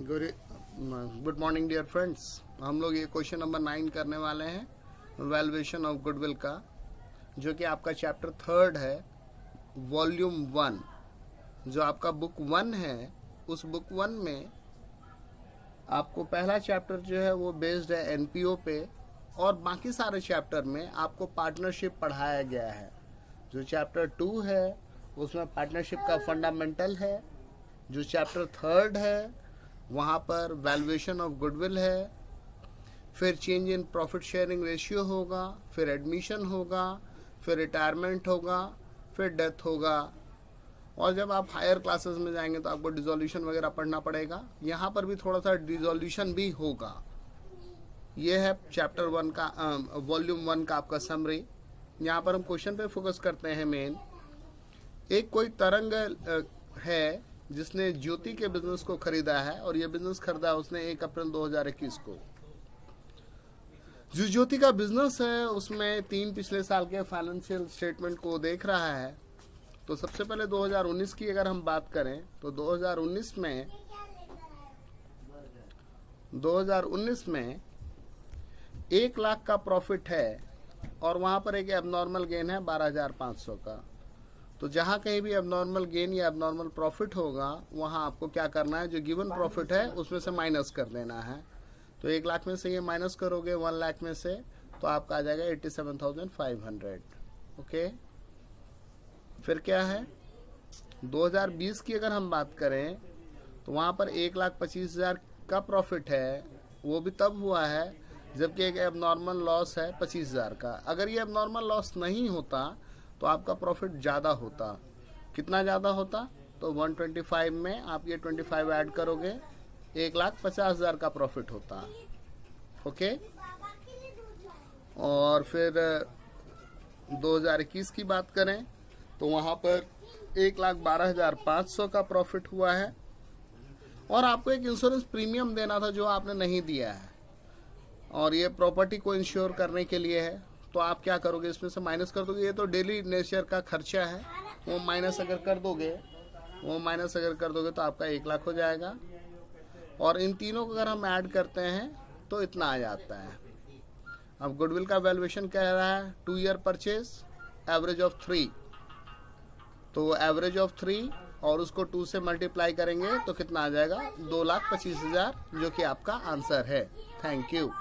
Good morning dear friends. हम लोग ये क्वेश्चन नंबर 9 करने वाले हैं वैल्यूएशन ऑफ गुडविल का, जो कि आपका चैप्टर 3 है, वॉल्यूम 1। जो आपका बुक 1 है, उस बुक 1 में आपको पहला चैप्टर जो है वो बेस्ड है एनपीओ पे, और बाकी सारे चैप्टर में आपको पार्टनरशिप पढ़ाया गया है। जो चैप्टर 2 है उसमें पार्टनरशिप का फंडामेंटल है। जो चैप्टर 3 है वहाँ पर वैल्यूएशन ऑफ गुडविल है, फिर change in profit sharing ratio होगा, फिर एडमिशन होगा, फिर रिटायरमेंट होगा, फिर डेथ होगा। और जब आप हायर क्लासेस में जाएंगे तो आपको डिसोल्यूशन वगैरह पढ़ना पड़ेगा। यहाँ पर भी थोड़ा सा डिसोल्यूशन भी होगा। ये है चैप्टर 1 का वॉल्यूम 1 का आपका समरी। यहाँ पर हम क्वेश्चन पे फोकस करते हैं मेन। एक कोई तरंग है जिसने ज्योति के बिजनेस को खरीदा है, और ये बिजनेस खरीदा उसने 1 अप्रैल 2021 को। जो ज्योति का बिजनेस है उसमें 3 पिछले साल के फाइनेंशियल स्टेटमेंट को देख रहा है। तो सबसे पहले 2019 की अगर हम बात करें तो 2019 में 1 लाख का प्रॉफिट है, और वहां पर एक एबनॉर्मल गेन है 12,500 का। तो जहां कहीं भी एबनॉर्मल गेन या एबनॉर्मल प्रॉफिट होगा वहां आपको क्या करना है, जो गिवन प्रॉफिट है उसमें से माइनस कर देना है। तो 1 लाख में से ये माइनस करोगे 1 लाख में से, तो आपका आ जाएगा 87,500। ओके, फिर क्या है 2020 की अगर हम बात करें तो वहां पर 1,25,000 का प्रॉफिट है। वो भी तब हुआ है जबकि एक एबनॉर्मल लॉस है 25,000 का। अगर ये एबनॉर्मल लॉस नहीं होता तो आपका प्रॉफिट ज़्यादा होता। कितना ज़्यादा होता? तो 125 में आप ये 25 ऐड करोगे, 1,50,000 का प्रॉफिट होता। ओके, और फिर 2021 की बात करें तो वहाँ पर 1,12,500 का प्रॉफिट हुआ है, और आपको एक इंश्योरेंस प्रीमियम देना था जो आपने नहीं दिया है, और ये प्रॉपर्टी को इंश्योर करने के लिए है। तो आप क्या करोगे, इसमें से माइनस कर दोगे। ये तो डेली नेचर का खर्चा है, वो माइनस अगर कर दोगे तो आपका 1 लाख हो जाएगा। और इन तीनों को अगर हम ऐड करते हैं तो इतना आ जाता है। अब गुडविल का वैल्यूएशन कह रहा है 2 ईयर परचेज, एवरेज ऑफ 3। तो एवरेज ऑफ 3 और उसको 2 से मल्टीप्लाई करेंगे तो कितना आ जाएगा, 2,25,000, जो कि आपका आंसर है। Thank you.